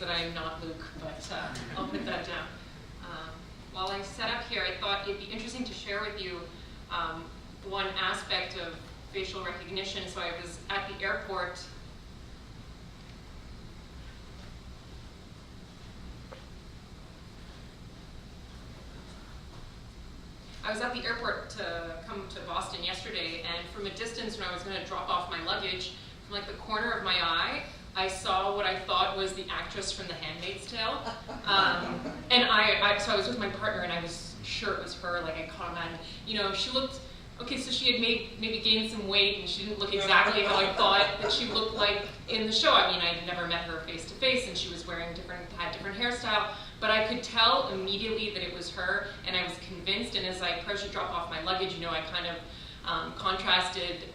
that I am not Luke, but I'll put that down. While I set up here, I thought it'd be interesting to share with you one aspect of facial recognition. So I was at the airport. I was at the airport to come to Boston yesterday, and from a distance when I was going to drop off my luggage, from like the corner of my eye, I saw what I thought was the actress from The Handmaid's Tale. And so I was with my partner, and I was sure it was her. Like, I caught him, and you know, she looked, okay, so she had maybe gained some weight, and she didn't look exactly how I thought that she looked like in the show. I mean, I'd never met her face to face, and she was had different hairstyle, but I could tell immediately that it was her, and I was convinced. And as I approached to drop off my luggage, you know, I kind of contrasted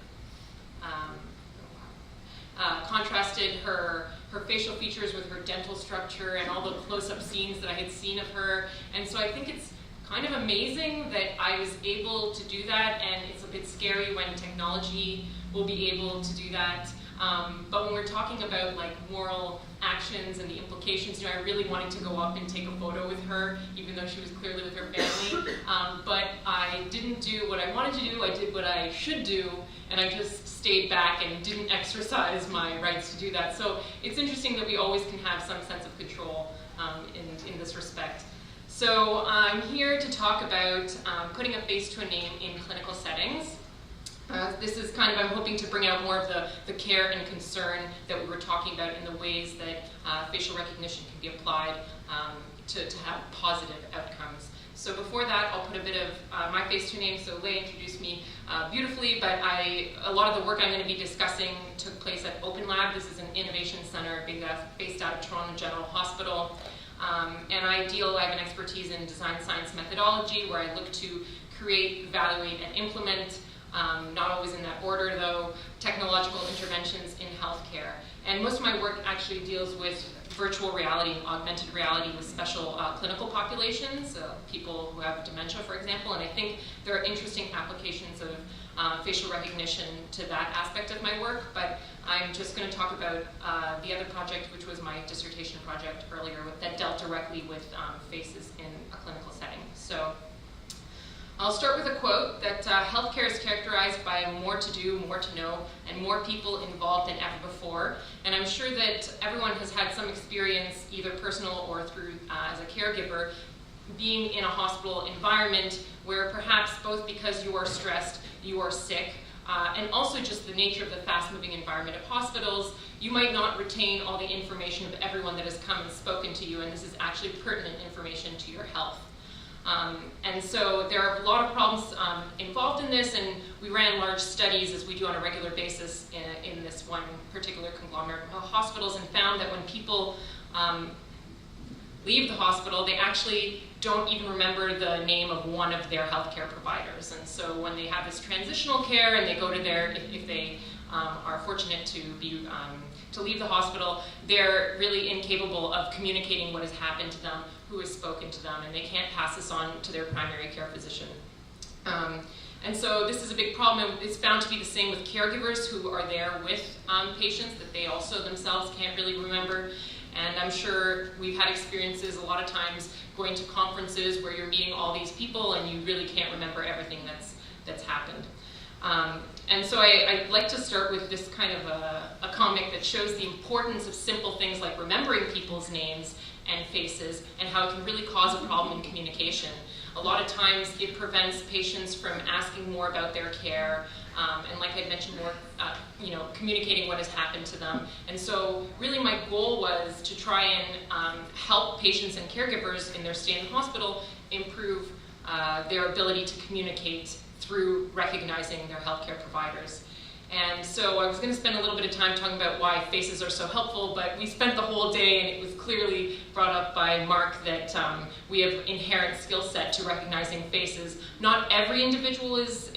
her facial features with her dental structure and all the close-up scenes that I had seen of her. And so I think it's kind of amazing that I was able to do that, and it's a bit scary when technology will be able to do that. But when we're talking about like moral actions and the implications, you know, I really wanted to go up and take a photo with her, even though she was clearly with her family. But I didn't do what I wanted to do. I did what I should do, and I just stayed back and didn't exercise my rights to do that. So it's interesting that we always can have some sense of control in this respect. So I'm here to talk about putting a face to a name in clinical settings. This is kind of, I'm hoping to bring out more of the care and concern that we were talking about in the ways that facial recognition can be applied to have positive outcomes. So before that, I'll put a bit of my face to a name. So Leigh introduced me beautifully, but a lot of the work I'm going to be discussing took place at Open Lab. This is an innovation center based out of Toronto General Hospital. And I have an expertise in design science methodology, where I look to create, evaluate, and implement, not always in that order though, technological interventions in healthcare. And most of my work actually deals with virtual reality and augmented reality with special clinical populations, people who have dementia, for example. And I think there are interesting applications of facial recognition to that aspect of my work, but I'm just going to talk about the other project, which was my dissertation project earlier, that dealt directly with faces in a clinical setting. So I'll start with a quote that healthcare is characterized by more to do, more to know, and more people involved than ever before. And I'm sure that everyone has had some experience, either personal or through as a caregiver, being in a hospital environment where perhaps both because you are stressed, you are sick, and also just the nature of the fast-moving environment of hospitals, you might not retain all the information of everyone that has come and spoken to you, and this is actually pertinent information to your health. And so there are a lot of problems involved in this, and we ran large studies, as we do on a regular basis in this one particular conglomerate of hospitals, and found that when people leave the hospital, they actually don't even remember the name of one of their healthcare providers. And so when they have this transitional care and they go to if they are fortunate to leave the hospital, they're really incapable of communicating what has happened to them, who has spoken to them, and they can't pass this on to their primary care physician. And so this is a big problem. It's found to be the same with caregivers who are there with patients, that they also themselves can't really remember. And I'm sure we've had experiences a lot of times going to conferences where you're meeting all these people and you really can't remember everything that's happened. And so I'd like to start with this kind of a comic that shows the importance of simple things like remembering people's names and faces, and how it can really cause a problem in communication. A lot of times it prevents patients from asking more about their care, and like I mentioned, more communicating what has happened to them. And so really my goal was to try and help patients and caregivers in their stay in the hospital improve their ability to communicate through recognizing their healthcare providers. And so I was going to spend a little bit of time talking about why faces are so helpful, but we spent the whole day, and it was clearly brought up by Mark that we have inherent skill set to recognizing faces. Not every individual is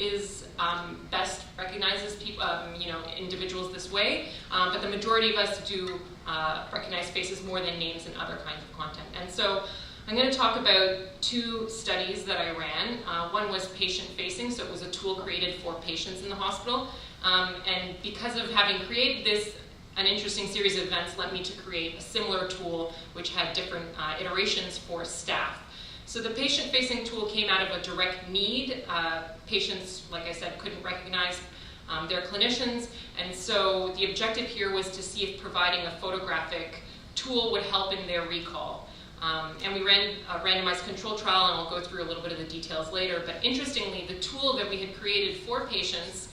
best recognizes people, individuals this way, but the majority of us do recognize faces more than names and other kinds of content. And so I'm going to talk about two studies that I ran. One was patient-facing, so it was a tool created for patients in the hospital. And because of having created this, an interesting series of events led me to create a similar tool which had different iterations for staff. So the patient-facing tool came out of a direct need. Patients, like I said, couldn't recognize their clinicians, and so the objective here was to see if providing a photographic tool would help in their recall. And we ran a randomized control trial, and I'll go through a little bit of the details later, but interestingly, the tool that we had created for patients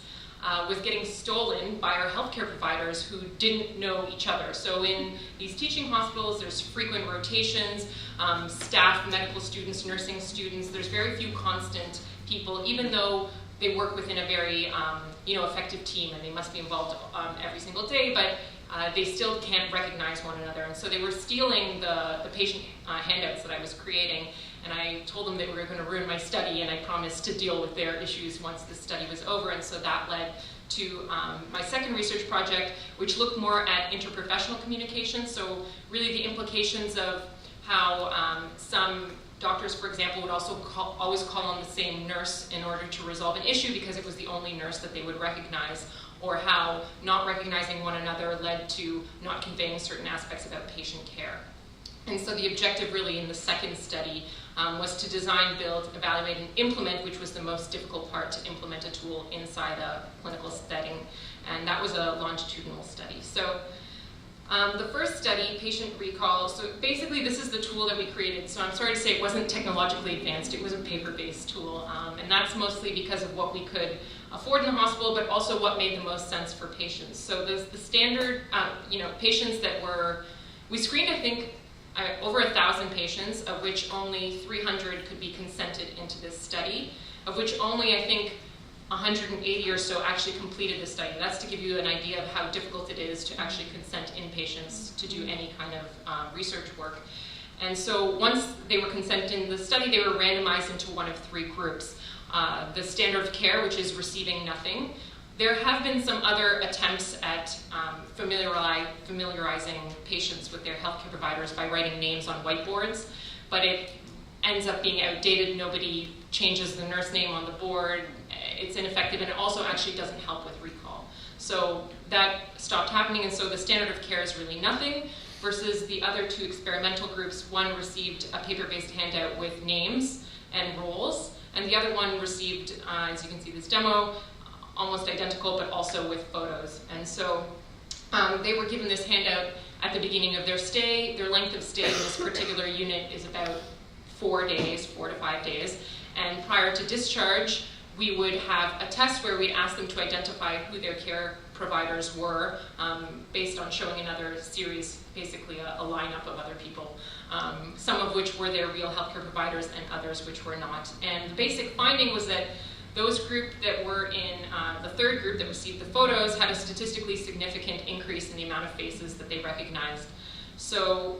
was getting stolen by our healthcare providers who didn't know each other. So in these teaching hospitals, there's frequent rotations, staff, medical students, nursing students, there's very few constant people, even though they work within a very effective team and they must be involved every single day, but they still can't recognize one another. And so they were stealing the patient handouts that I was creating, and I told them that we were going to ruin my study, and I promised to deal with their issues once the study was over. And so that led to my second research project, which looked more at interprofessional communication. So really the implications of how some doctors, for example, would also always call on the same nurse in order to resolve an issue because it was the only nurse that they would recognize, or how not recognizing one another led to not conveying certain aspects about patient care. And so the objective really in the second study was to design, build, evaluate, and implement, which was the most difficult part, to implement a tool inside a clinical setting. And that was a longitudinal study. So the first study, patient recall, so basically this is the tool that we created. So I'm sorry to say it wasn't technologically advanced, it was a paper-based tool. And that's mostly because of what we could afford in the hospital, but also what made the most sense for patients. So the standard, patients that we screened, I think, over 1,000 patients, of which only 300 could be consented into this study, of which only, I think, 180 or so actually completed the study. That's to give you an idea of how difficult it is to actually consent inpatients to do any kind of research work. And so once they were consented in the study, they were randomized into one of three groups. The standard of care, which is receiving nothing. There have been some other attempts at familiarizing patients with their healthcare providers by writing names on whiteboards, but it ends up being outdated. Nobody changes the nurse name on the board. It's ineffective, and it also actually doesn't help with recall. So that stopped happening, and so the standard of care is really nothing, versus the other two experimental groups. One received a paper-based handout with names and roles, and the other one received, as you can see this demo, almost identical, but also with photos. And so they were given this handout at the beginning of their stay. Their length of stay in this particular unit is about 4 days, 4 to 5 days. And prior to discharge, we would have a test where we'd ask them to identify who their care providers were, based on showing another series, basically a lineup of other people, some of which were their real healthcare providers and others which were not. And the basic finding was that those group that were in the third group that received the photos had a statistically significant increase in the amount of faces that they recognized. So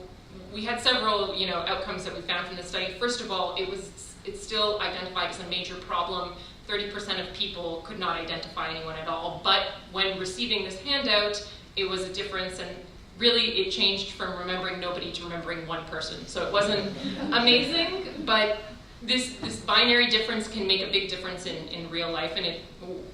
we had several outcomes that we found from the study. First of all, it's still identified as a major problem. 30% of people could not identify anyone at all, but when receiving this handout, it was a difference, and really it changed from remembering nobody to remembering one person. So it wasn't amazing, but this binary difference can make a big difference in real life, and it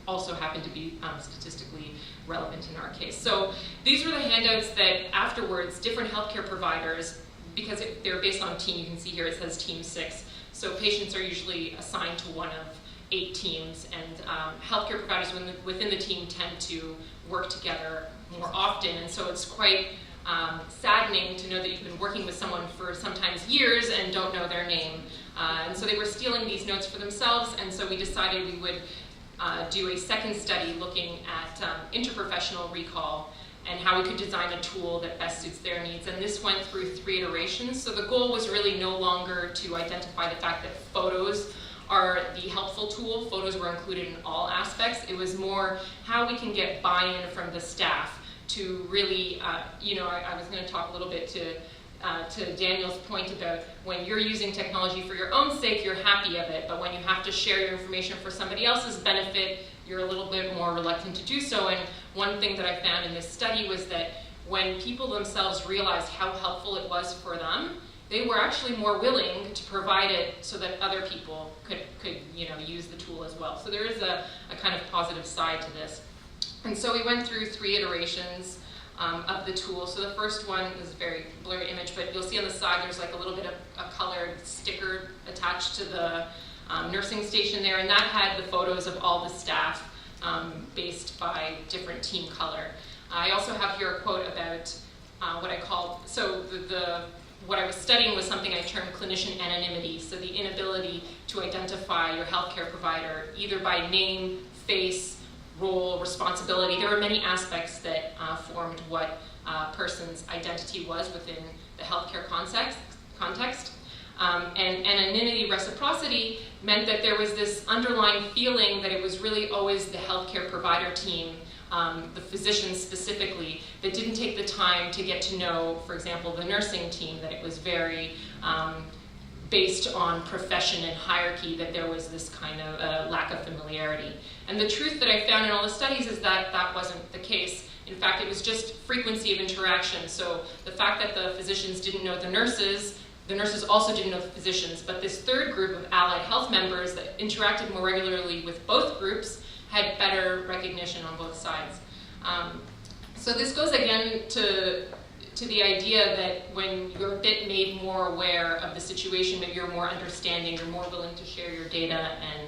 also happened to be statistically relevant in our case. So these were the handouts that afterwards different healthcare providers, because they're based on team, you can see here it says team 6, so patients are usually assigned to one of 8 teams, and healthcare providers within the team tend to work together more often, and so it's quite saddening to know that you've been working with someone for sometimes years and don't know their name. And so they were stealing these notes for themselves, and so we decided we would do a second study looking at interprofessional recall and how we could design a tool that best suits their needs. And this went through 3 iterations. So the goal was really no longer to identify the fact that photos are the helpful tool. Photos were included in all aspects. It was more how we can get buy-in from the staff to really, I was going to talk a little bit to Daniel's point about when you're using technology for your own sake, you're happy of it, but when you have to share your information for somebody else's benefit, you're a little bit more reluctant to do so. And one thing that I found in this study was that when people themselves realized how helpful it was for them, they were actually more willing to provide it so that other people could use the tool as well. So there is a kind of positive side to this. And so we went through 3 iterations. of the tool. So the first one is a very blurry image, but you'll see on the side there's like a little bit of a colored sticker attached to the nursing station there, and that had the photos of all the staff based by different team color. I also have here a quote about what I called, so what I was studying was something I termed clinician anonymity, so the inability to identify your healthcare provider either by name, face, role, responsibility. There were many aspects that formed what a person's identity was within the healthcare context. And anonymity reciprocity meant that there was this underlying feeling that it was really always the healthcare provider team, the physicians specifically, that didn't take the time to get to know, for example, the nursing team, that it was very based on profession and hierarchy, that there was this kind of lack of familiarity. And the truth that I found in all the studies is that that wasn't the case. In fact, it was just frequency of interaction. So the fact that the physicians didn't know the nurses also didn't know the physicians, but this third group of allied health members that interacted more regularly with both groups had better recognition on both sides. So this goes again to the idea that when you're a bit made more aware of the situation, maybe you're more understanding, you're more willing to share your data. And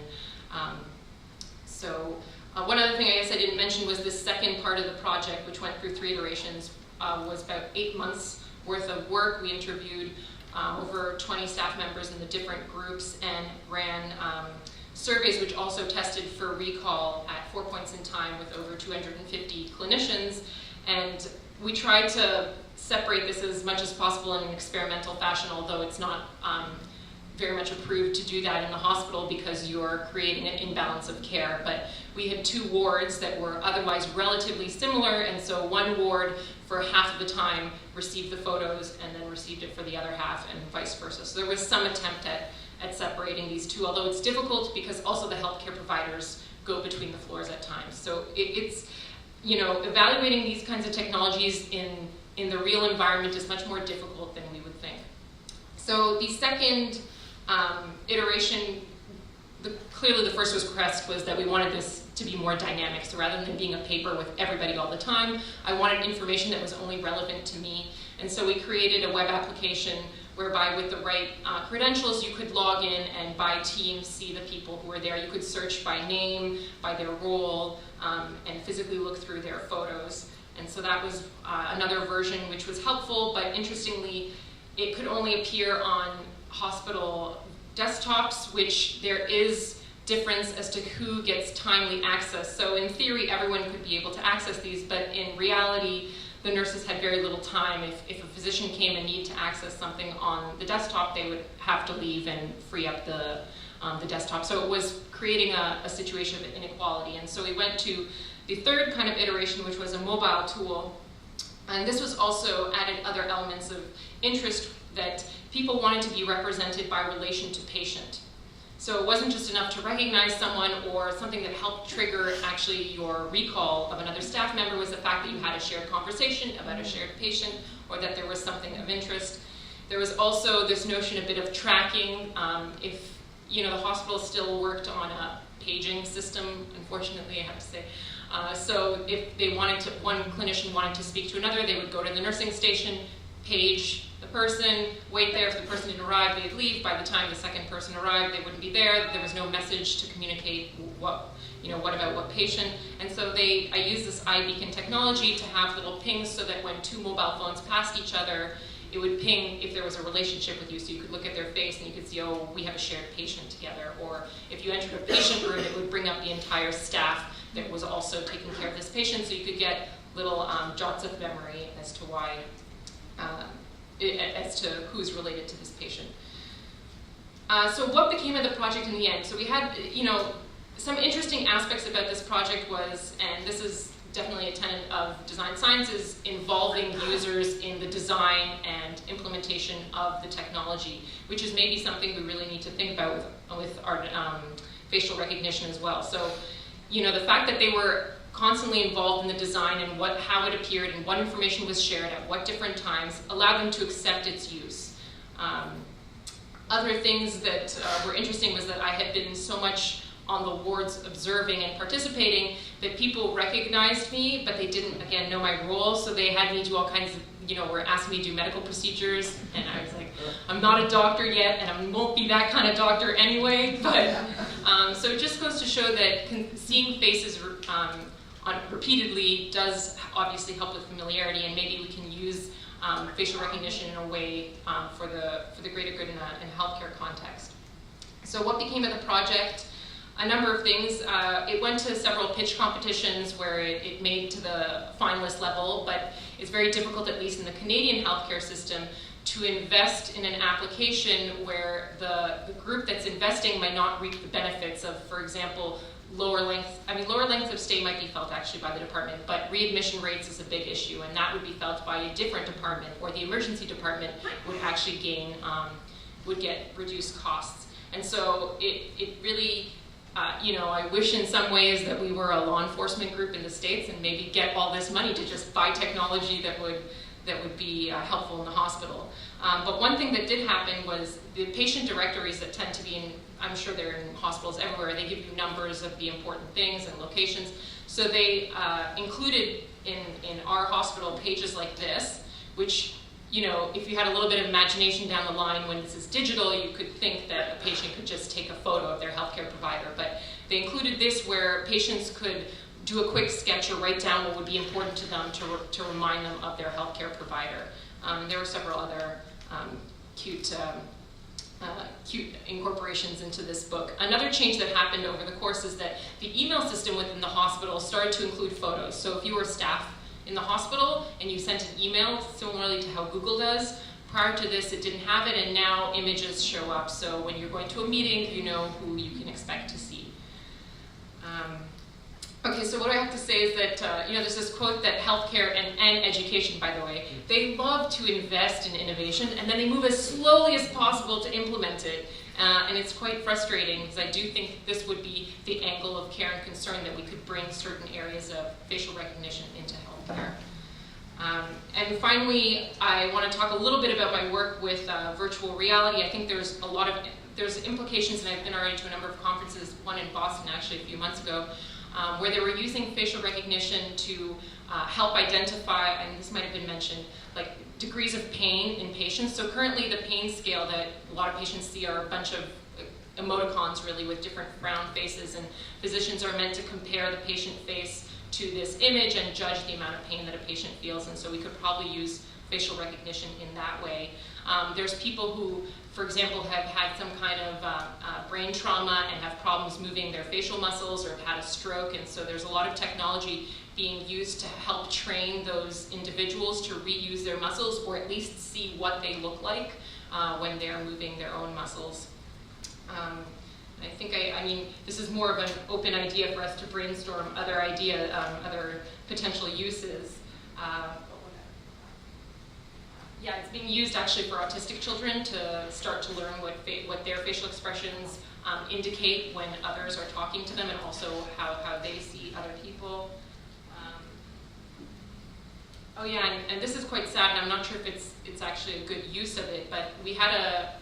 one other thing I guess I didn't mention was this second part of the project, which went through 3 iterations, was about 8 months worth of work. We interviewed over 20 staff members in the different groups and ran surveys which also tested for recall at 4 points in time with over 250 clinicians. And we tried to separate this as much as possible in an experimental fashion, although it's not very much approved to do that in the hospital because you're creating an imbalance of care. But we had 2 wards that were otherwise relatively similar, and so one ward for half of the time received the photos and then received it for the other half, and vice versa. So there was some attempt at separating these 2, although it's difficult because also the healthcare providers go between the floors at times. So it's, evaluating these kinds of technologies in the real environment is much more difficult than we would think. So the second iteration, clearly the first request was that we wanted this to be more dynamic. So rather than being a paper with everybody all the time, I wanted information that was only relevant to me. And so we created a web application whereby with the right credentials, you could log in and by team see the people who were there. You could search by name, by their role, and physically look through their photos. And so that was another version which was helpful, but interestingly, it could only appear on hospital desktops, which there is difference as to who gets timely access. So in theory, everyone could be able to access these, but in reality, the nurses had very little time. If a physician came and needed to access something on the desktop, they would have to leave and free up the desktop. So it was creating a situation of inequality. And so we went to the third kind of iteration, which was a mobile tool. And this was also added other elements of interest, that people wanted to be represented by relation to patient. So it wasn't just enough to recognize someone, or something that helped trigger actually your recall of another staff member was the fact that you had a shared conversation about a shared patient, or that there was something of interest. There was also this notion a bit of tracking. If the hospital still worked on a paging system, unfortunately I have to say. So if they one clinician wanted to speak to another, they would go to the nursing station, page the person, wait there. If the person didn't arrive, they'd leave. By the time the second person arrived, they wouldn't be there. There was no message to communicate what about what patient. And so I used this iBeacon technology to have little pings so that when 2 mobile phones passed each other, it would ping if there was a relationship with you, so you could look at their face and you could see, oh, we have a shared patient together. Or if you entered a patient room, it would bring up the entire staff that was also taking care of this patient, so you could get little jots of memory as to why, as to who's related to this patient. So what became of the project in the end? So we had, some interesting aspects about this project was, and this is definitely a tenet of design science, is involving users in the design and implementation of the technology, which is maybe something we really need to think about with our facial recognition as well. So, the fact that they were constantly involved in the design and how it appeared and what information was shared at what different times allowed them to accept its use. Other things that were interesting was that I had been so much on the wards observing and participating, that people recognized me, but they didn't, again, know my role, so they had me do all kinds of, were asking me to do medical procedures, and I was like, I'm not a doctor yet, and I won't be that kind of doctor anyway, but, so it just goes to show that seeing faces repeatedly does obviously help with familiarity, and maybe we can use facial recognition in a way for the greater good in a healthcare context. So what became of the project? A number of things. It went to several pitch competitions where it made to the finalist level, but it's very difficult, at least in the Canadian healthcare system, to invest in an application where the group that's investing might not reap the benefits of, for example, lower length of stay might be felt actually by the department, but readmission rates is a big issue, and that would be felt by a different department, or the emergency department would actually would get reduced costs. And so it really, I wish in some ways that we were a law enforcement group in the States and maybe get all this money to just buy technology that would be helpful in the hospital. But one thing that did happen was the patient directories that tend to be in, I'm sure they're in hospitals everywhere, they give you numbers of the important things and locations. So they included in our hospital pages like this, which, if you had a little bit of imagination down the line when this is digital, you could think that a patient could just take a photo of their healthcare provider. But they included this where patients could do a quick sketch or write down what would be important to them to remind them of their healthcare provider. There were several other cute incorporations into this book. Another change that happened over the course is that the email system within the hospital started to include photos. So if you were staff in the hospital and you sent an email, similarly to how Google does, prior to this it didn't have it, and now images show up. So when you're going to a meeting, you know who you can expect to see. Okay, so what I have to say is that, there's this quote that healthcare and education, by the way, they love to invest in innovation, and then they move as slowly as possible to implement it. And it's quite frustrating, because I do think this would be the angle of care and concern, that we could bring certain areas of facial recognition into healthcare. And finally, I want to talk a little bit about my work with virtual reality. I think there's implications, and I've been already to a number of conferences, one in Boston actually a few months ago, where they were using facial recognition to help identify, and this might have been mentioned, like degrees of pain in patients. So currently the pain scale that a lot of patients see are a bunch of emoticons really with different frown faces, and physicians are meant to compare the patient face to this image and judge the amount of pain that a patient feels, and so we could probably use facial recognition in that way. There's people who, for example, have had some kind of brain trauma and have problems moving their facial muscles, or have had a stroke, and so there's a lot of technology being used to help train those individuals to reuse their muscles, or at least see what they look like when they're moving their own muscles. I think, this is more of an open idea for us to brainstorm other potential uses. It's being used actually for autistic children to start to learn what their facial expressions indicate when others are talking to them, and also how they see other people. And this is quite sad, and I'm not sure if it's actually a good use of it, but we had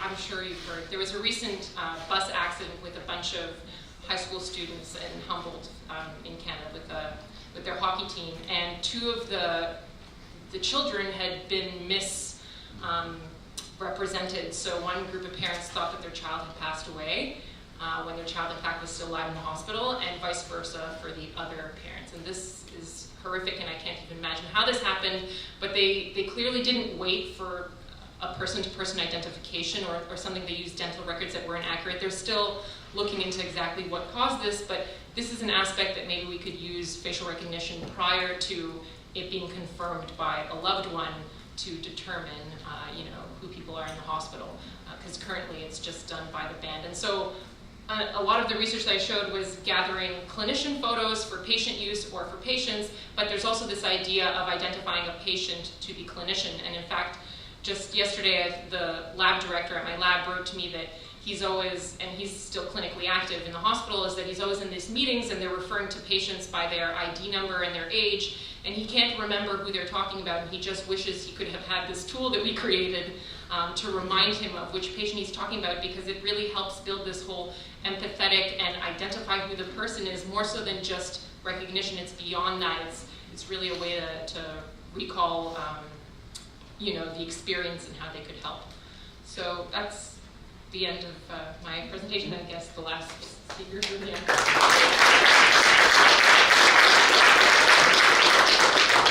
I'm sure you've heard, there was a recent bus accident with a bunch of high school students in Humboldt in Canada with their hockey team, and two of the children had been misrepresented. So one group of parents thought that their child had passed away when their child in fact was still alive in the hospital, and vice versa for the other parents. And this is horrific, and I can't even imagine how this happened, but they clearly didn't wait for a person-to-person identification or something. They used dental records that were inaccurate. They're still looking into exactly what caused this, but this is an aspect that maybe we could use facial recognition prior to it being confirmed by a loved one to determine who people are in the hospital, because currently it's just done by the band. And so a lot of the research that I showed was gathering clinician photos for patient use or for patients, but there's also this idea of identifying a patient to the clinician. And in fact, just yesterday, the lab director at my lab wrote to me that he's always, and he's still clinically active in the hospital, is that he's always in these meetings and they're referring to patients by their ID number and their age, and he can't remember who they're talking about, and he just wishes he could have had this tool that we created to remind him of which patient he's talking about, because it really helps build this whole empathetic and identify who the person is, more so than just recognition. It's beyond that. It's really a way to recall the experience and how they could help. So that's the end of my presentation. I guess the last speakers are there.